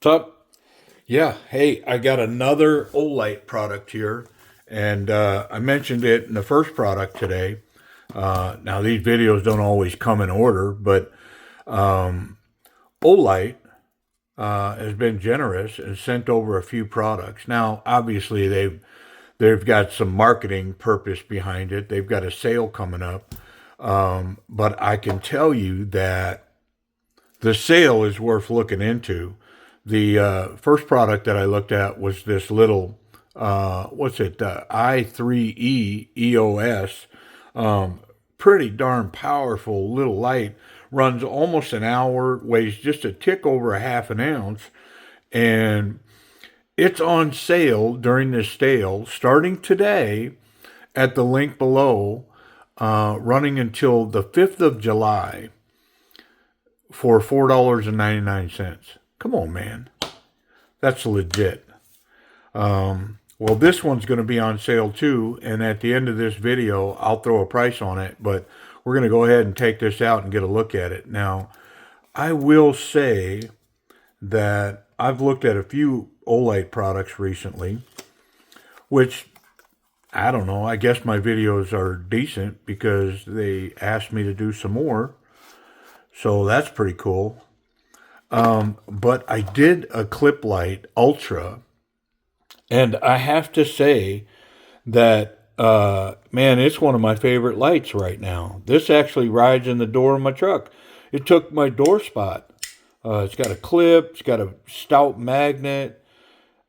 What's up? Yeah, hey, I got another Olight product here, and I mentioned it in the first product today. Now, these videos don't always come in order, but Olight has been generous and sent over a few products. Now, obviously, they've got some marketing purpose behind it. They've got a sale coming up, but I can tell you that the sale is worth looking into. The first product that I looked at was this little, what's it, I3E EOS. Pretty darn powerful little light. Runs almost an hour, weighs just a tick over a half an ounce, and it's on sale during this sale starting today at the link below, running until the 5th of July for $4.99. Come on, man. That's legit. Well, this one's going to be on sale too, and at the end of this video, I'll throw a price on it, but we're going to go ahead and take this out and get a look at it. Now, I will say that I've looked at a few Olight products recently, which, I don't know, I guess my videos are decent because they asked me to do some more, so that's pretty cool. But I did a clip light ultra, and I have to say that man, it's one of my favorite lights right now. This actually rides in the door of my truck. It took my door spot. It's got a clip. It's got a stout magnet.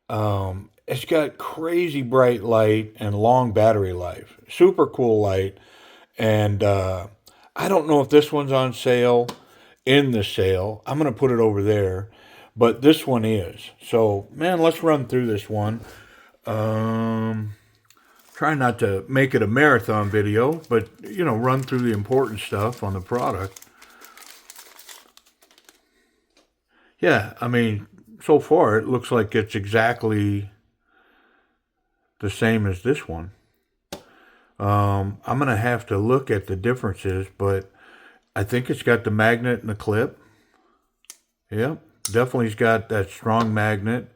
It's got crazy bright light and long battery life. Super cool light. And I don't know if this one's on sale in the sale. I'm going to put it over there, but this one is. So, man, let's run through this one. Try not to make it a marathon video, but, run through the important stuff on the product. Yeah, I mean, so far it looks like it's exactly the same as this one. I'm going to have to look at the differences, but I think it's got the magnet and the clip. Yep, definitely it's got that strong magnet.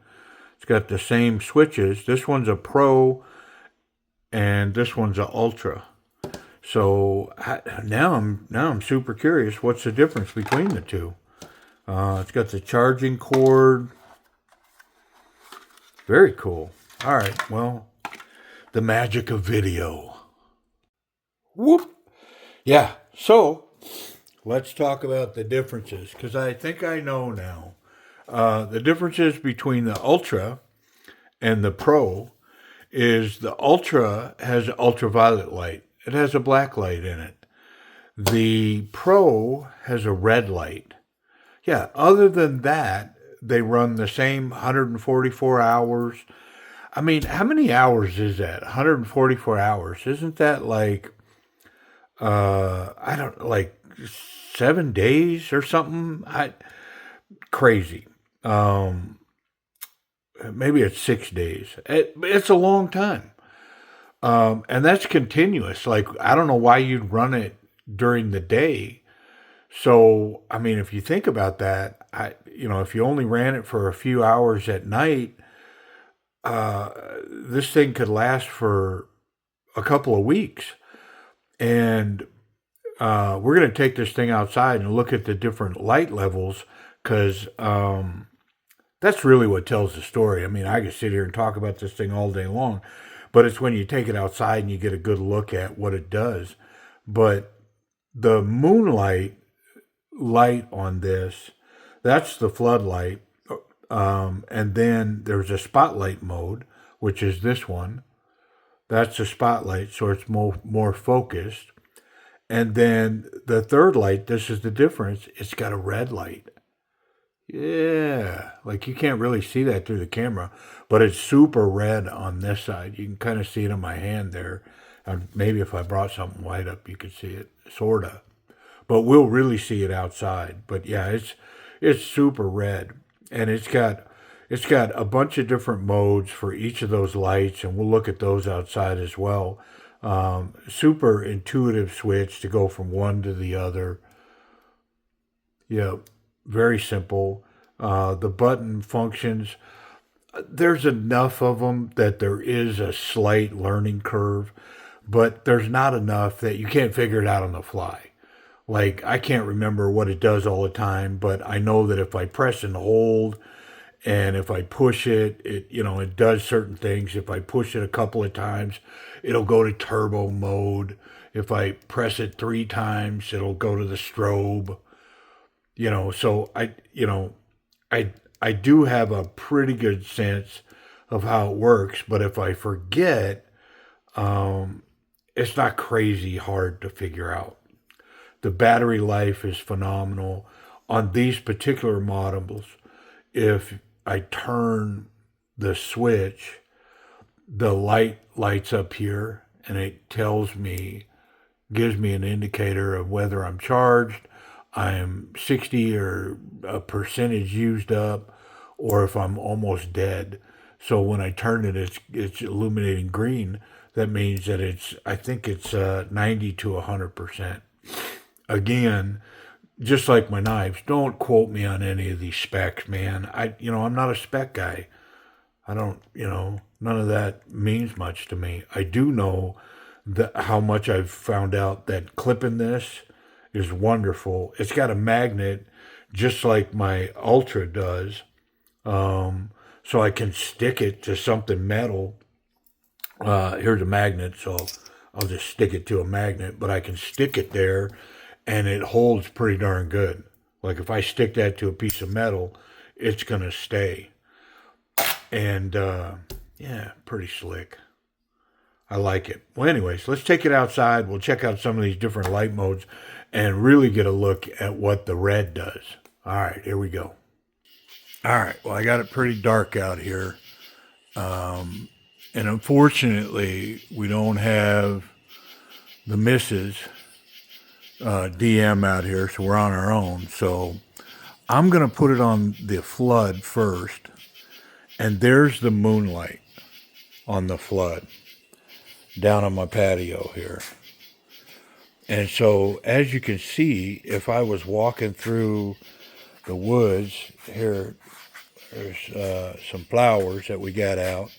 It's got the same switches. This one's a Pro and this one's a Ultra. So now I'm super curious. What's the difference between the two? It's got the charging cord. Very cool. All right, well, the magic of video. Whoop. Yeah, so let's talk about the differences, because I think I know now. The differences between the Ultra and the Pro is the Ultra has ultraviolet light. It has a black light in it. The Pro has a red light. Yeah, other than that, they run the same 144 hours. I mean, how many hours is that? 144 hours. Isn't that like, I don't, like 7 days or something? Crazy. Maybe it's 6 days. It's a long time. And that's continuous. Like, I don't know why you'd run it during the day. So, I mean, if you think about that, if you only ran it for a few hours at night, this thing could last for a couple of weeks. And we're going to take this thing outside and look at the different light levels, because that's really what tells the story. I mean, I could sit here and talk about this thing all day long, but it's when you take it outside and you get a good look at what it does. But the moonlight light on this, that's the floodlight. And then there's a spotlight mode, which is this one. That's a spotlight, so it's more focused. And then the third light, this is the difference, it's got a red light. Yeah, like you can't really see that through the camera, but it's super red on this side. You can kind of see it on my hand there. Maybe if I brought something white up, you could see it, sort of. But we'll really see it outside. But yeah, it's super red, and it's got a bunch of different modes for each of those lights, and we'll look at those outside as well. Super intuitive switch to go from one to the other. Yeah, very simple. The button functions, there's enough of them that there is a slight learning curve, but there's not enough that you can't figure it out on the fly. Like, I can't remember what it does all the time, but I know that if I press and hold and if I push it, it does certain things. If I push it a couple of times, it'll go to turbo mode. If I press it 3 times, it'll go to the strobe. So I do have a pretty good sense of how it works, but if I forget, it's not crazy hard to figure out. The battery life is phenomenal on these particular models. If I turn the switch, the light lights up here and it gives me an indicator of whether I'm charged, I'm 60 or a percentage used up, or if I'm almost dead. So when I turn it, it's illuminating green. That means that I think it's 90 to 100%. Again, just like my knives, don't quote me on any of these specs, man. I'm not a spec guy. I don't, none of that means much to me. I do know that how much I've found out that clipping this is wonderful. It's got a magnet just like my Ultra does. So I can stick it to something metal. Here's a magnet, so I'll just stick it to a magnet, but I can stick it there and it holds pretty darn good. Like if I stick that to a piece of metal, it's going to stay. And yeah, pretty slick. I like it. Well, anyways, let's take it outside. We'll check out some of these different light modes and really get a look at what the red does. All right, here we go. All right, well, I got it pretty dark out here. And unfortunately, we don't have the missus DM out here, so we're on our own. So I'm going to put it on the flood first. And there's the moonlight on the flood down on my patio here. And so, as you can see, if I was walking through the woods, there's some flowers that we got out.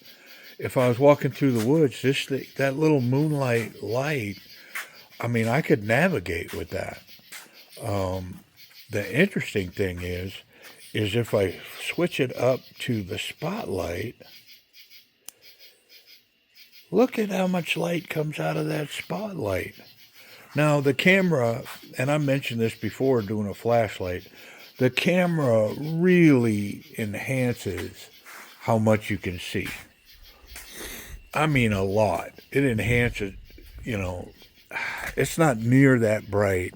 If I was walking through the woods, that little moonlight light, I mean, I could navigate with that. The interesting thing is if I switch it up to the spotlight, look at how much light comes out of that spotlight. Now, the camera, and I mentioned this before doing a flashlight, the camera really enhances how much you can see. I mean, a lot. It enhances, it's not near that bright,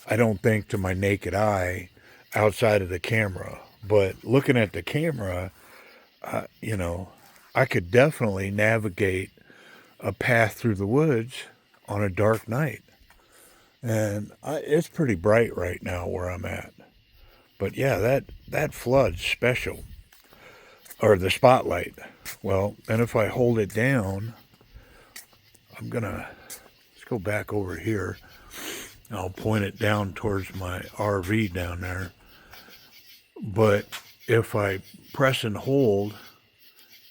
I don't think, to my naked eye outside of the camera. But looking at the camera, I could definitely navigate a path through the woods on a dark night. And it's pretty bright right now where I'm at. But yeah, that flood's special. Or the spotlight. Well, and if I hold it down, let's go back over here. I'll point it down towards my RV down there. But if I press and hold,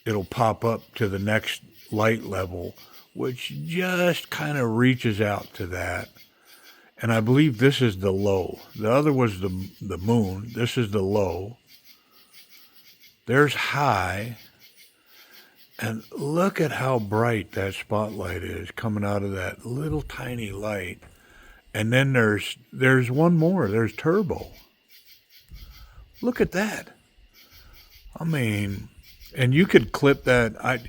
it'll pop up to the next light level, which just kind of reaches out to that. And I believe this is the low. The other was the moon. This is the low. There's high. And look at how bright that spotlight is coming out of that little tiny light. And then there's one more. There's turbo. Look at that. I mean, and you could clip that.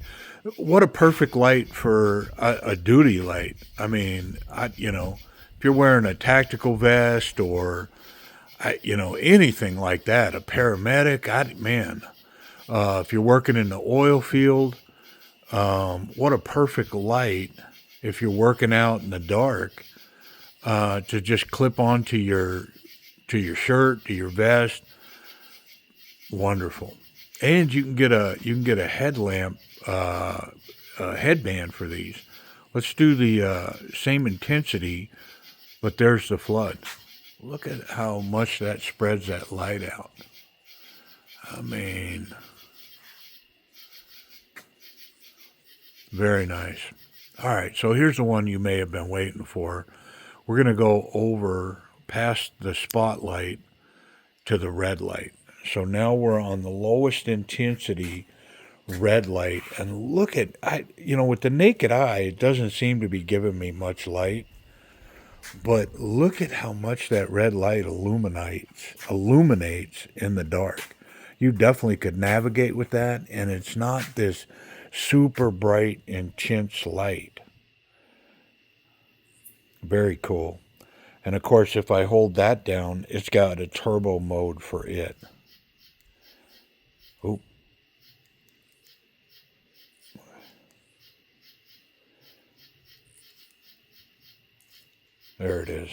What a perfect light for a duty light. I mean, if you're wearing a tactical vest or, anything like that, a paramedic, if you're working in the oil field, what a perfect light if you're working out in the dark, to just clip onto your shirt, to your vest. Wonderful. And you can get a headlamp, a headband for these. Let's do the same intensity, but there's the flood. Look at how much that spreads that light out. I mean, very nice. All right, so here's the one you may have been waiting for. We're going to go over past the spotlight to the red light. So now we're on the lowest intensity red light, and look at with the naked eye, it doesn't seem to be giving me much light, but look at how much that red light illuminates in the dark. You definitely could navigate with that, and it's not this super bright, intense light. Very cool. And of course, if I hold that down, it's got a turbo mode for it. Oop. There it is.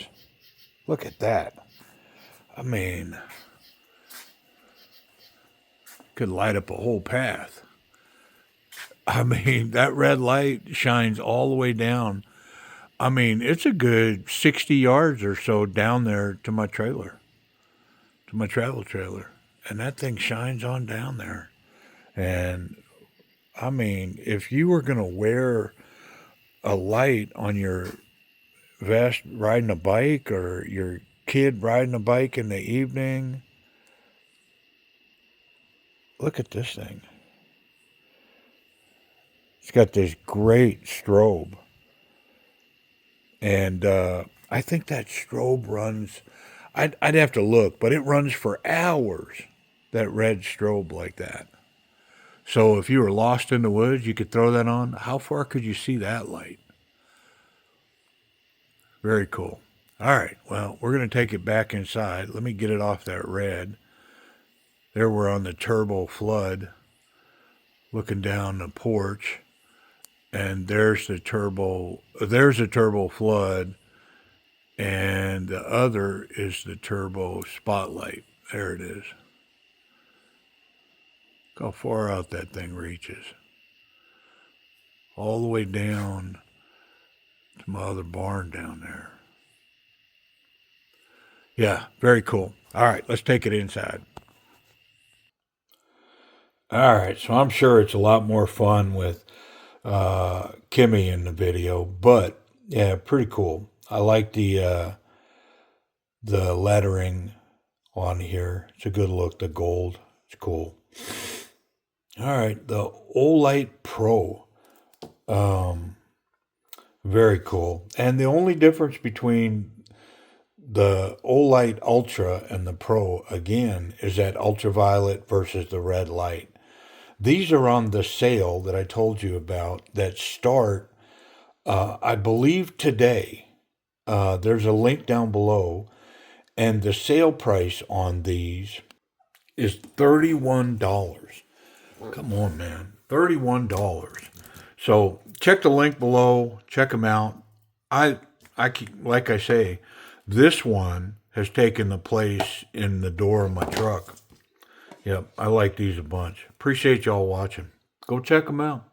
Look at that. I mean, could light up a whole path. I mean, that red light shines all the way down. I mean, it's a good 60 yards or so down there to my trailer, to my travel trailer. And that thing shines on down there. And I mean, if you were going to wear a light on your vest riding a bike, or your kid riding a bike in the evening, look at this thing. It's got this great strobe. And I think that strobe runs, I'd have to look, but it runs for hours, that red strobe like that. So if you were lost in the woods, you could throw that on. How far could you see that light? Very cool. All right, well, we're going to take it back inside. Let me get it off that red. There we're on the turbo flood, looking down the porch. And there's the turbo flood, and the other is the turbo spotlight. There it is. Look how far out that thing reaches. All the way down to my other barn down there. Yeah, very cool. All right, let's take it inside. All right, so I'm sure it's a lot more fun with Kimmy in the video, but yeah, pretty cool. I like the lettering on here. It's a good look. The gold, it's cool. All right, the Olight Pro, very cool. And the only difference between the Olight Ultra and the Pro again is that ultraviolet versus the red light. These are on the sale that I told you about that start, I believe, today. There's a link down below, and the sale price on these is $31. Come on, man. $31. So check the link below. Check them out. Like I say, this one has taken the place in the door of my truck. Yep, I like these a bunch. Appreciate y'all watching. Go check them out.